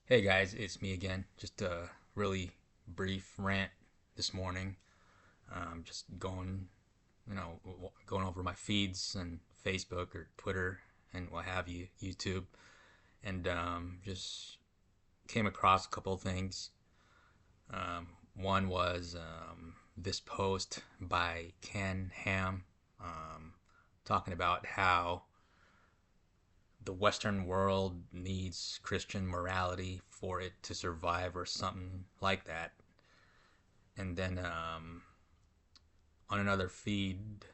Hey guys, it's me again. Just a really brief rant this morning. Just going over my feeds and Facebook or Twitter and what have you, YouTube, and just came across a couple of things. One was this post by Ken Ham talking about how the Western world needs Christian morality for it to survive or something like that. And then on another feed,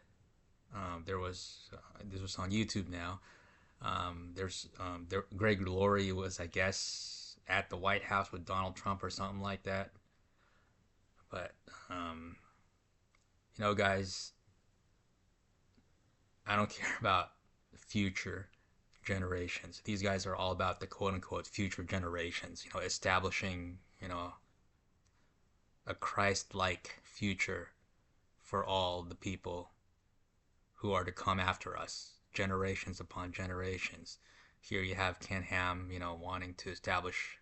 there was this was on YouTube now. Greg Laurie was, I guess, at the White House with Donald Trump or something like that. But um, guys, I don't care about future generations. These guys are all about the quote unquote future generations, establishing, a Christ like future for all the people who are to come after us, generations upon generations. Here you have Ken Ham, wanting to establish,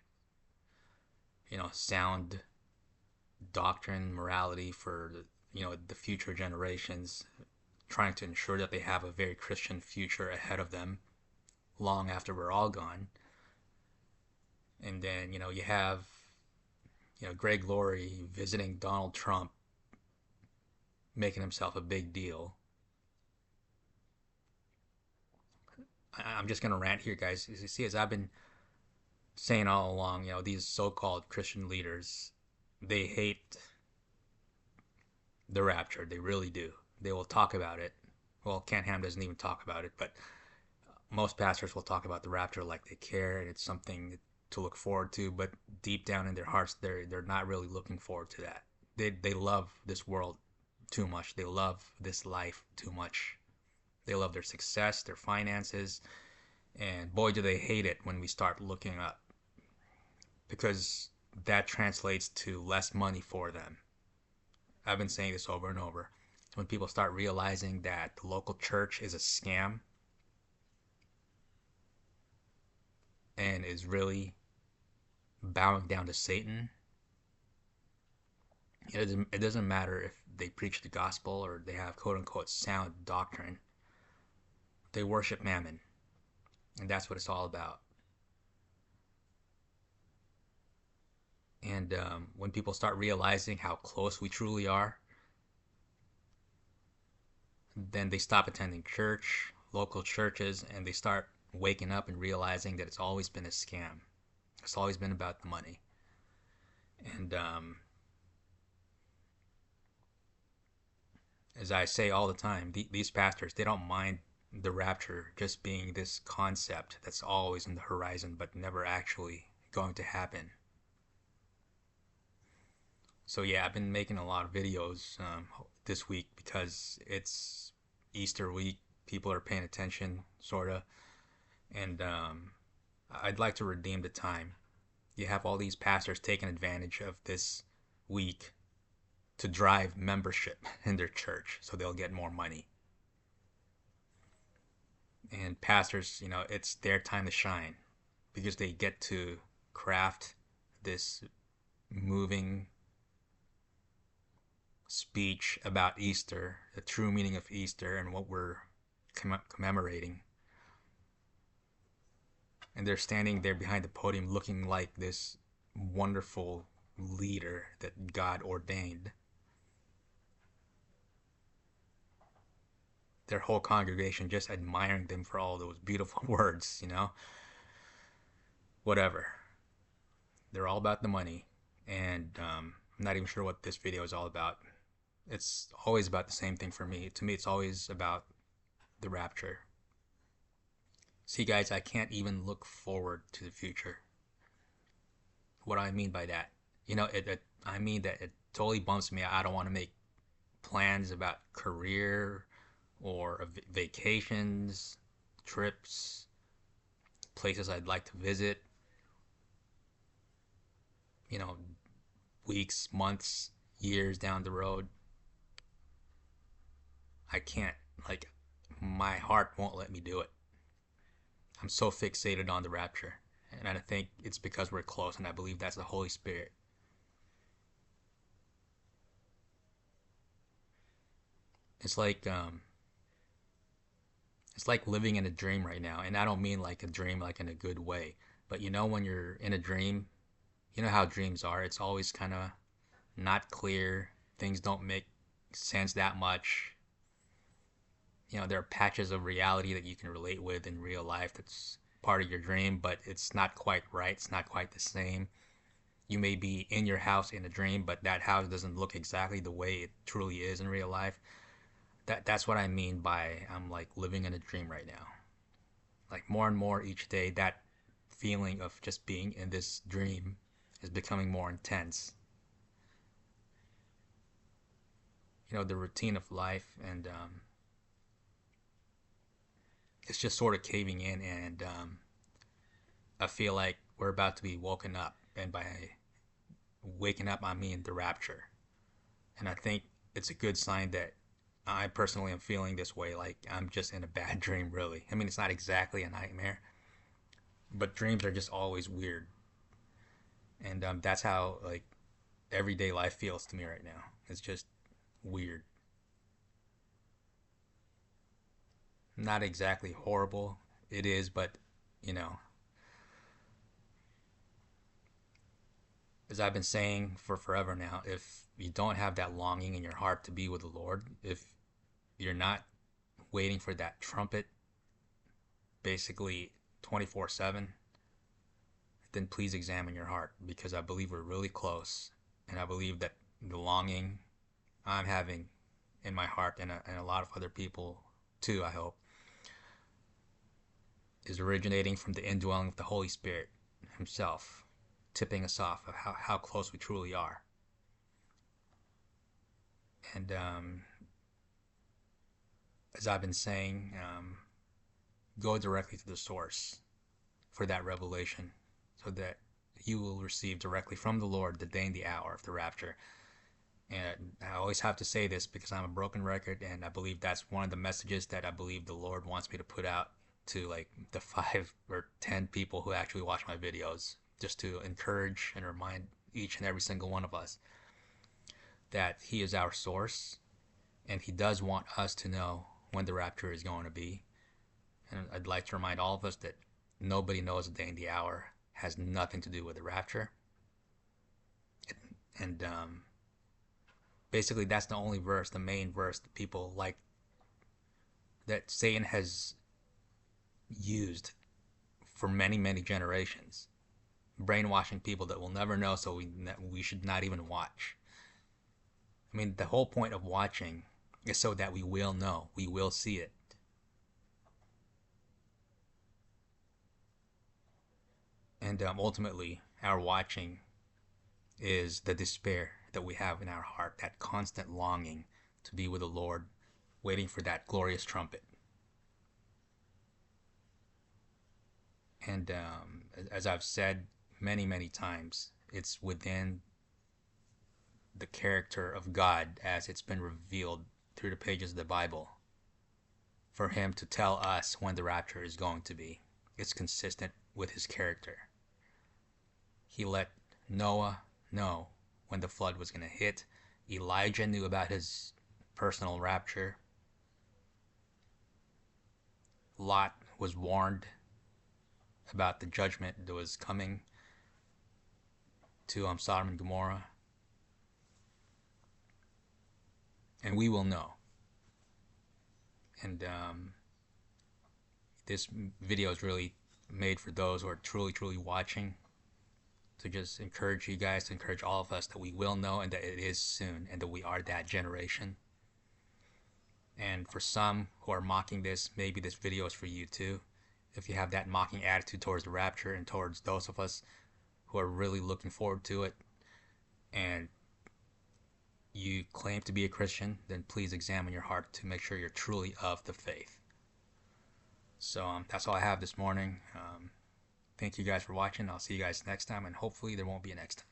sound doctrine, morality for the future generations, trying to ensure that they have a very Christian future ahead of them long after we're all gone. And then, you have, Greg Laurie visiting Donald Trump, making himself a big deal. I'm just going to rant here, guys. As you see, as I've been saying all along, these so-called Christian leaders, they hate the rapture. They really do. They will talk about it. Well, Ken Ham doesn't even talk about it, but most pastors will talk about the rapture like they care and it's something to look forward to. But deep down in their hearts, they're not really looking forward to that. They love this world too much. They love this life too much. They love their success, their finances, and boy, do they hate it when we start looking up, because that translates to less money for them. I've been saying this over and over. When people start realizing that the local church is a scam and is really bowing down to Satan, it doesn't matter if they preach the gospel or they have quote unquote sound doctrine. They worship mammon, and that's what it's all about. And when people start realizing how close we truly are, then they stop attending church, local churches, and they start waking up and realizing that it's always been a scam. It's always been about the money. And as I say all the time, these pastors, they don't mind the rapture just being this concept that's always in the horizon but never actually going to happen. So yeah, I've been making a lot of videos this week because it's Easter week. People are paying attention, sorta, and I'd like to redeem the time. You have all these pastors taking advantage of this week to drive membership in their church so they'll get more money. And pastors, it's their time to shine because they get to craft this moving speech about Easter, the true meaning of Easter, and what we're commemorating. And they're standing there behind the podium looking like this wonderful leader that God ordained. Their whole congregation just admiring them for all those beautiful words. Whatever. They're all about the money. And I'm not even sure what this video is all about. It's always about the same thing for me. To me, it's always about the rapture. See, guys, I can't even look forward to the future. What do I mean by that? I mean that it totally bumps me. I don't want to make plans about career or vacations, trips, places I'd like to visit, you know, weeks, months, years down the road. I can't. Like, my heart won't let me do it. I'm so fixated on the rapture. And I think it's because we're close, and I believe that's the Holy Spirit. It's like it's like living in a dream right now, and I don't mean like a dream like in a good way, but you know when you're in a dream, you know how dreams are. It's always kind of not clear. Things don't make sense that much. You know, there are patches of reality that you can relate with in real life that's part of your dream, but it's not quite right. It's not quite the same. You may be in your house in a dream, but that house doesn't look exactly the way it truly is in real life. That's what I mean by I'm like living in a dream right now. Like more and more each day, that feeling of just being in this dream is becoming more intense. You know, the routine of life, and it's just sort of caving in, and I feel like we're about to be woken up, and by waking up I mean the rapture. And I think it's a good sign that I personally am feeling this way, like I'm just in a bad dream, really. I mean, it's not exactly a nightmare, but dreams are just always weird. And that's how, like, everyday life feels to me right now. It's just weird. Not exactly horrible, it is, but, you know, as I've been saying for forever now, if you don't have that longing in your heart to be with the Lord, if you're not waiting for that trumpet basically 24/7, then please examine your heart, because I believe we're really close. And I believe that the longing I'm having in my heart, and a lot of other people too, I hope, is originating from the indwelling of the Holy Spirit Himself, tipping us off of how close we truly are. And as I've been saying, go directly to the source for that revelation, so that you will receive directly from the Lord the day and the hour of the rapture. And I always have to say this because I'm a broken record, and I believe that's one of the messages that I believe the Lord wants me to put out to like the 5 or 10 people who actually watch my videos, just to encourage and remind each and every single one of us that He is our source, and He does want us to know when the rapture is going to be. And I'd like to remind all of us that nobody knows the day and the hour, has nothing to do with the rapture. And basically, that's the only verse, the main verse that people like, that Satan has used for many, many generations, brainwashing people that will never know, so we should not even watch. I mean, the whole point of watching is so that we will know, we will see it. And ultimately, our watching is the despair that we have in our heart, that constant longing to be with the Lord, waiting for that glorious trumpet. And as I've said many, many times, it's within the character of God as it's been revealed through the pages of the Bible for Him to tell us when the rapture is going to be. It's consistent with His character. He let Noah know when the flood was going to hit. Elijah knew about his personal rapture. Lot was warned about the judgment that was coming to Sodom and Gomorrah. And we will know. And this video is really made for those who are truly, truly watching, to just encourage you guys, to encourage all of us that we will know, and that it is soon, and that we are that generation. And for some who are mocking this, maybe this video is for you too. If you have that mocking attitude towards the rapture, and towards those of us who are really looking forward to it, and you claim to be a Christian, then please examine your heart to make sure you're truly of the faith. So that's all I have this morning. Thank you guys for watching. I'll see you guys next time, and hopefully there won't be a next time.